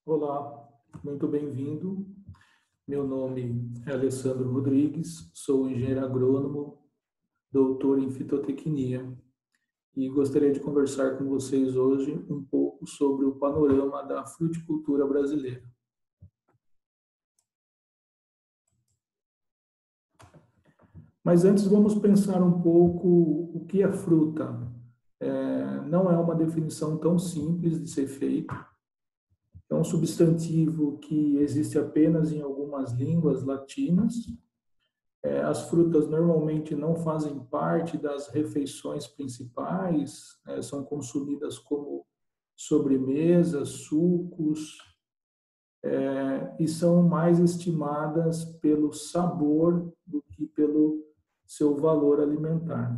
Olá, muito bem-vindo. Meu nome é Alessandro Rodrigues, sou engenheiro agrônomo, doutor em fitotecnia e gostaria de conversar com vocês hoje um pouco sobre o panorama da fruticultura brasileira. Mas antes vamos pensar um pouco o que é fruta. Não é uma definição tão simples de ser feita. É um substantivo que existe apenas em algumas línguas latinas. As frutas normalmente não fazem parte das refeições principais, são consumidas como sobremesas, sucos, e são mais estimadas pelo sabor do que pelo seu valor alimentar.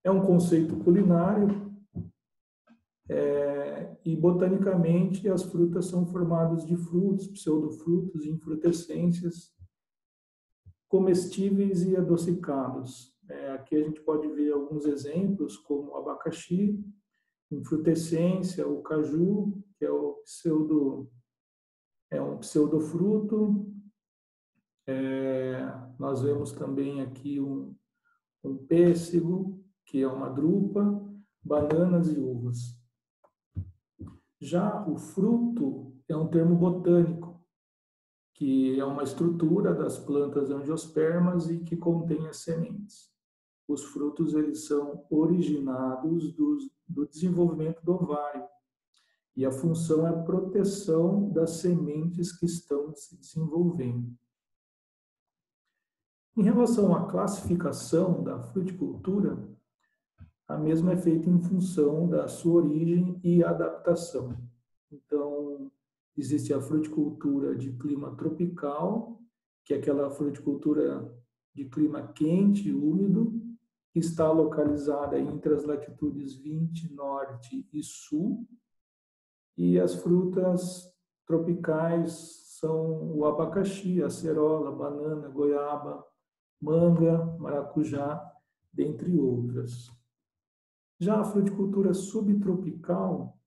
É um conceito culinário, e botanicamente as frutas são formadas de frutos, pseudofrutos e infrutescências, comestíveis e adocicados. Aqui a gente pode ver alguns exemplos, como o abacaxi, infrutescência, o caju, que é um pseudofruto. Nós vemos também aqui um pêssego, que é uma drupa, bananas e uvas. Já o fruto é um termo botânico, que é uma estrutura das plantas angiospermas e que contém as sementes. Os frutos eles são originados do desenvolvimento do ovário e a função é a proteção das sementes que estão se desenvolvendo. Em relação à classificação da fruticultura, a mesma é feita em função da sua origem e adaptação. Então, existe a fruticultura de clima tropical, que é aquela fruticultura de clima quente e úmido, que está localizada entre as latitudes 20 norte e sul. E as frutas tropicais são o abacaxi, a acerola, banana, goiaba, manga, maracujá, dentre outras. Já a fruticultura subtropical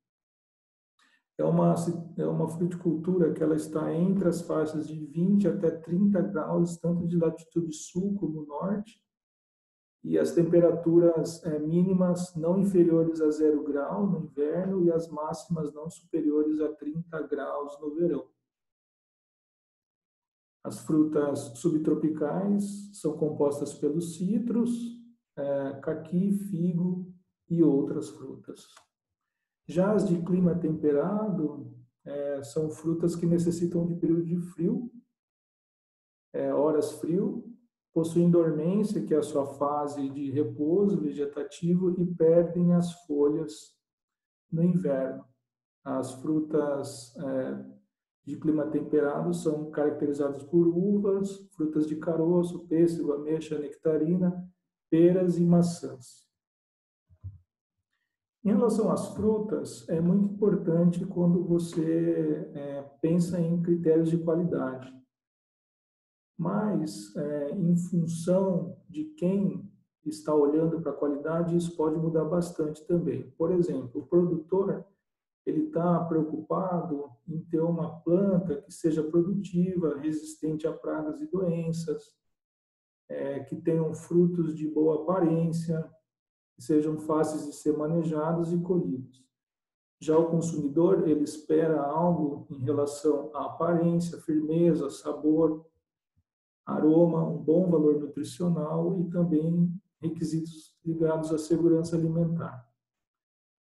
é uma fruticultura que ela está entre as faixas de 20 até 30 graus, tanto de latitude sul como norte, e as temperaturas mínimas não inferiores a 0 grau no inverno e as máximas não superiores a 30 graus no verão. As frutas subtropicais são compostas pelos citros, caqui, figo e outras frutas. Já as de clima temperado são frutas que necessitam de período de frio, horas frio, possuem dormência, que é a sua fase de repouso vegetativo, e perdem as folhas no inverno. As frutas de clima temperado são caracterizadas por uvas, frutas de caroço, pêssego, ameixa, nectarina, peras e maçãs. Em relação às frutas, é muito importante quando você pensa em critérios de qualidade. Mas, em função de quem está olhando para a qualidade, isso pode mudar bastante também. Por exemplo, o produtor ele está preocupado em ter uma planta que seja produtiva, resistente a pragas e doenças, que tenham frutos de boa aparência, que sejam fáceis de ser manejados e colhidos. Já o consumidor, ele espera algo em relação à aparência, firmeza, sabor, aroma, um bom valor nutricional e também requisitos ligados à segurança alimentar.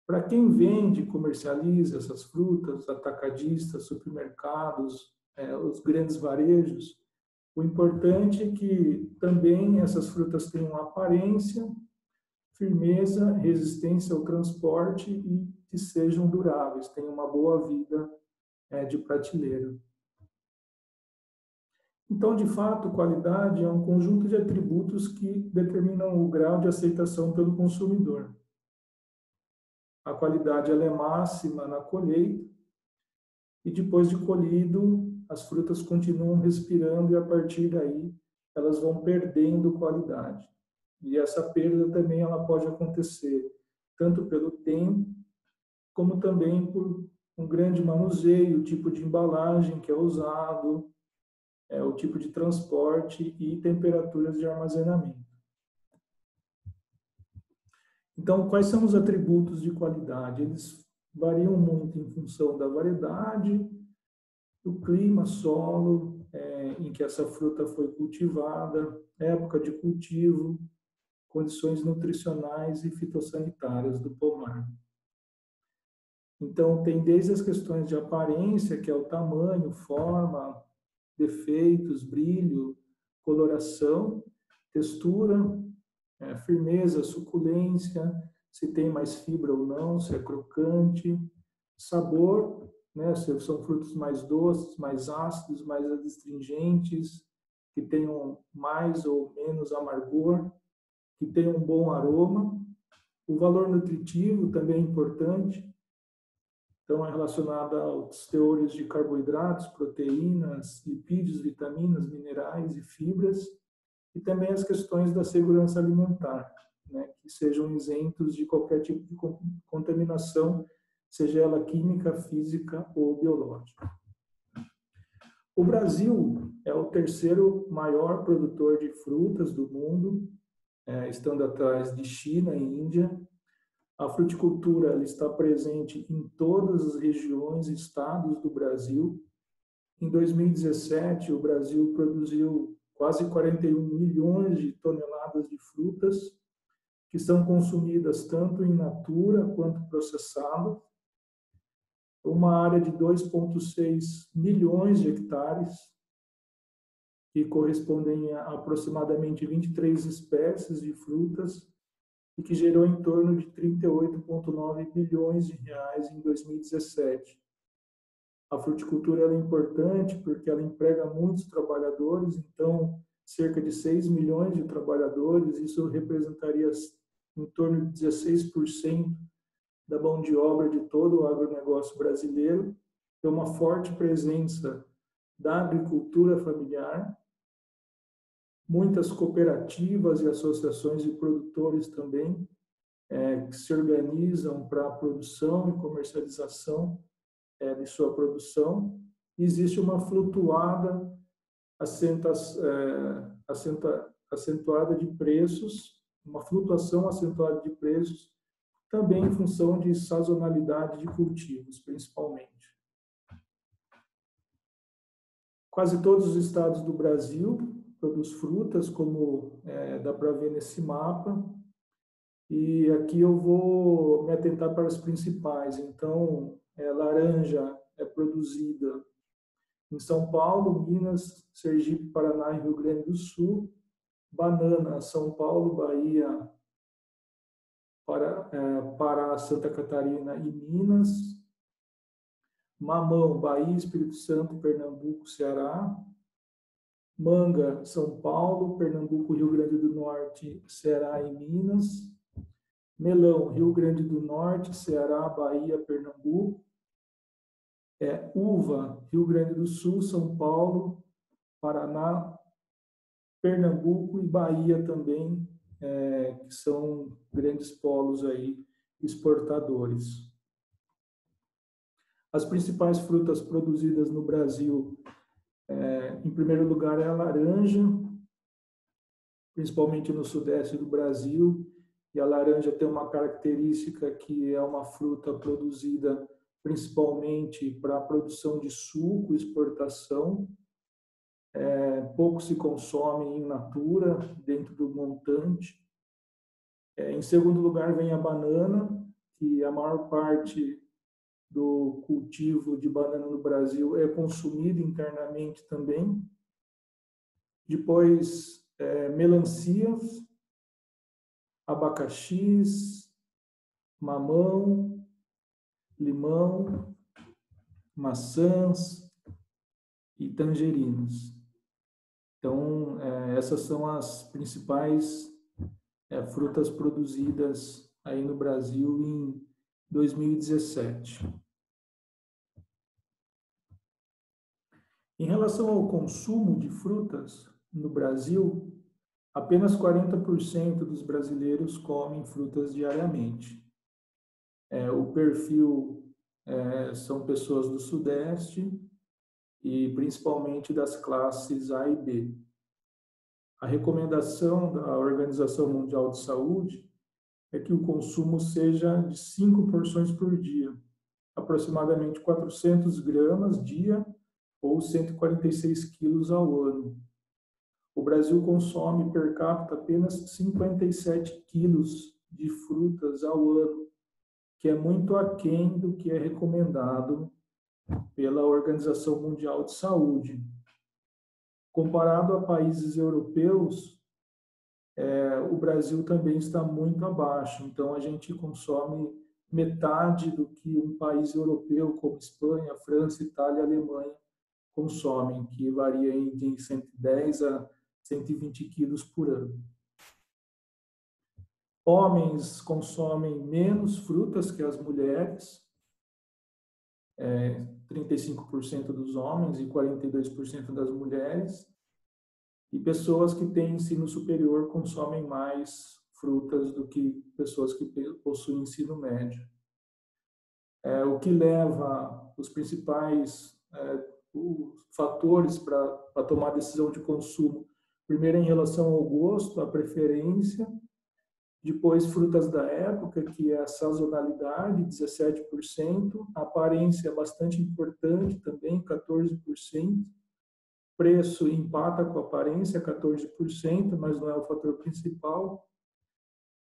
Para quem vende e comercializa essas frutas, atacadistas, supermercados, os grandes varejos, o importante é que também essas frutas tenham aparência, firmeza, resistência ao transporte e que sejam duráveis, tenham uma boa vida de prateleira. Então, de fato, qualidade é um conjunto de atributos que determinam o grau de aceitação pelo consumidor. A qualidade ela é máxima na colheita e depois de colhido, as frutas continuam respirando e a partir daí elas vão perdendo qualidade. E essa perda também ela pode acontecer tanto pelo tempo como também por um grande manuseio, o tipo de embalagem que é usado, o tipo de transporte e temperaturas de armazenamento. Então, quais são os atributos de qualidade? Eles variam muito em função da variedade, do clima, solo, em que essa fruta foi cultivada, época de cultivo, condições nutricionais e fitossanitárias do pomar. Então, tem desde as questões de aparência, que é o tamanho, forma, defeitos, brilho, coloração, textura, firmeza, suculência, se tem mais fibra ou não, se é crocante, sabor, né, se são frutos mais doces, mais ácidos, mais astringentes, que tenham mais ou menos amargor, que tenham um bom aroma. O valor nutritivo também é importante, então é relacionado aos teores de carboidratos, proteínas, lipídios, vitaminas, minerais e fibras, e também as questões da segurança alimentar, né, que sejam isentos de qualquer tipo de contaminação, seja ela química, física ou biológica. O Brasil é o terceiro maior produtor de frutas do mundo, estando atrás de China e Índia. A fruticultura ela está presente em todas as regiões e estados do Brasil. Em 2017, o Brasil produziu quase 41 milhões de toneladas de frutas, que são consumidas tanto in natura quanto processadas, uma área de 2,6 milhões de hectares, que correspondem a aproximadamente 23 espécies de frutas, e que gerou em torno de 38,9 bilhões de reais em 2017. A fruticultura ela é importante porque ela emprega muitos trabalhadores, então cerca de 6 milhões de trabalhadores, isso representaria em torno de 16% da mão de obra de todo o agronegócio brasileiro. Tem uma forte presença da agricultura familiar, muitas cooperativas e associações de produtores também, que se organizam para a produção e comercialização de sua produção. Existe uma flutuada acentuada de preços, uma flutuação acentuada de preços, também em função de sazonalidade de cultivos, principalmente. Quase todos os estados do Brasil produzem frutas, como dá para ver nesse mapa, e aqui eu vou me atentar para as principais. Então, laranja é produzida em São Paulo, Minas, Sergipe, Paraná e Rio Grande do Sul. Banana, São Paulo, Bahia, Pará, Santa Catarina e Minas. Mamão, Bahia, Espírito Santo, Pernambuco, Ceará. Manga, São Paulo, Pernambuco, Rio Grande do Norte, Ceará e Minas. Melão, Rio Grande do Norte, Ceará, Bahia, Pernambuco. Uva, Rio Grande do Sul, São Paulo, Paraná, Pernambuco e Bahia também, que são grandes polos aí exportadores. As principais frutas produzidas no Brasil, em primeiro lugar, é a laranja, principalmente no sudeste do Brasil, e a laranja tem uma característica que é uma fruta produzida principalmente para a produção de suco, exportação. Pouco se consome in natura, dentro do montante. Em segundo lugar vem a banana, que a maior parte do cultivo de banana no Brasil é consumido internamente também. Depois, melancias, abacaxis, mamão, limão, maçãs e tangerinas. Então, essas são as principais frutas produzidas aí no Brasil em 2017. Em relação ao consumo de frutas no Brasil, apenas 40% dos brasileiros comem frutas diariamente. O perfil são pessoas do Sudeste e principalmente das classes A e B. A recomendação da Organização Mundial de Saúde é que o consumo seja de 5 porções por dia, aproximadamente 400 gramas dia ou 146 quilos ao ano. O Brasil consome per capita apenas 57 quilos de frutas ao ano, que é muito aquém do que é recomendado pela Organização Mundial de Saúde. Comparado a países europeus, o Brasil também está muito abaixo. Então, a gente consome metade do que um país europeu, como Espanha, França, Itália e Alemanha, consomem, que varia de 110 a 120 quilos por ano. Homens consomem menos frutas que as mulheres, 35% dos homens e 42% das mulheres. E pessoas que têm ensino superior consomem mais frutas do que pessoas que possuem ensino médio. O que leva os principais fatores para tomar decisão de consumo. Primeiro, em relação ao gosto, a preferência. Depois, frutas da época, que é a sazonalidade, 17%. A aparência é bastante importante também, 14%. Preço empata com a aparência, 14%, mas não é o fator principal.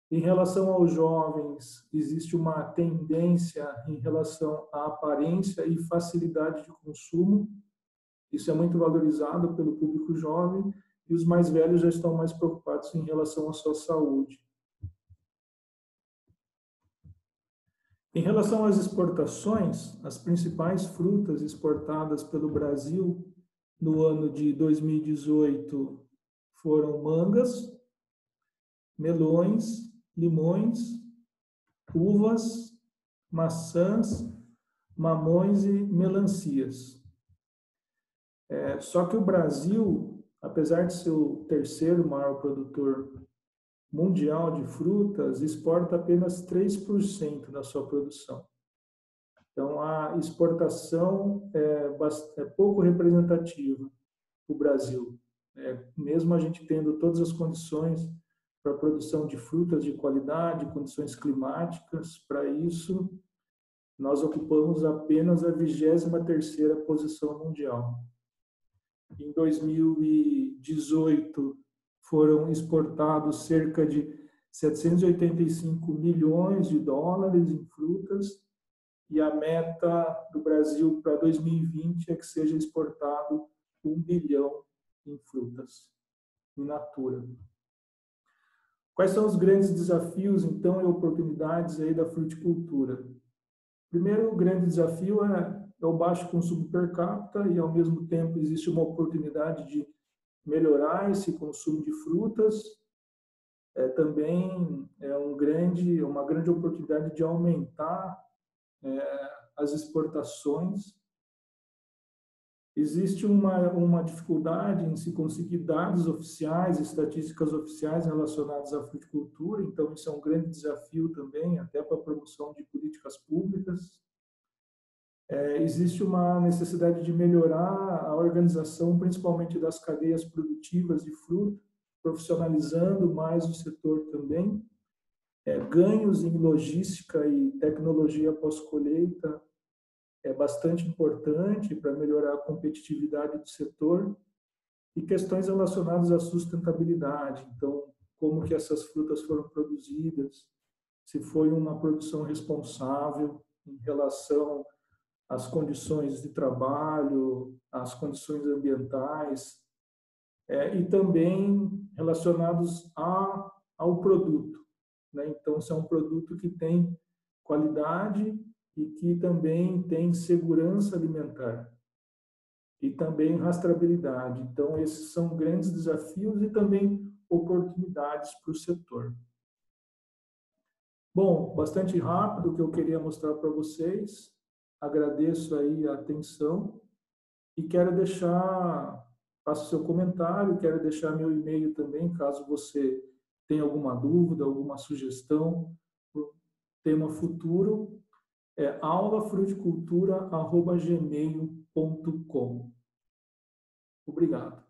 Em relação aos jovens, existe uma tendência em relação à aparência e facilidade de consumo. Isso é muito valorizado pelo público jovem, e os mais velhos já estão mais preocupados em relação à sua saúde. Em relação às exportações, as principais frutas exportadas pelo Brasil no ano de 2018 foram mangas, melões, limões, uvas, maçãs, mamões e melancias. Só que o Brasil, apesar de ser o terceiro maior produtor mundial de frutas, exporta apenas 3% da sua produção. Então, a exportação é pouco representativa para o Brasil. Mesmo a gente tendo todas as condições para a produção de frutas de qualidade, condições climáticas, para isso, nós ocupamos apenas a 23ª posição mundial. Em 2018, foram exportados cerca de 785 milhões de dólares em frutas, e a meta do Brasil para 2020 é que seja exportado 1 bilhão em frutas, in natura. Quais são os grandes desafios, então, e oportunidades aí da fruticultura? Primeiro, o grande desafio é o baixo consumo per capita e, ao mesmo tempo, existe uma oportunidade de melhorar esse consumo de frutas. Também é uma grande oportunidade de aumentar as exportações. Existe uma dificuldade em se conseguir dados oficiais, estatísticas oficiais relacionadas à fruticultura, então isso é um grande desafio também, até para a promoção de políticas públicas. Existe uma necessidade de melhorar a organização, principalmente das cadeias produtivas de fruta, profissionalizando mais o setor também. Ganhos em logística e tecnologia pós-colheita é bastante importante para melhorar a competitividade do setor, e questões relacionadas à sustentabilidade. Então, como que essas frutas foram produzidas, se foi uma produção responsável em relação às condições de trabalho, às condições ambientais, e também relacionados ao produto. Então, se é um produto que tem qualidade e que também tem segurança alimentar e também rastreabilidade. Então, esses são grandes desafios e também oportunidades para o setor. Bom, bastante rápido o que eu queria mostrar para vocês. Agradeço aí a atenção e quero faça seu comentário, quero deixar meu e-mail também, caso você tenha alguma dúvida, alguma sugestão para o tema futuro. É aulafruticultura@gmail.com. Obrigado.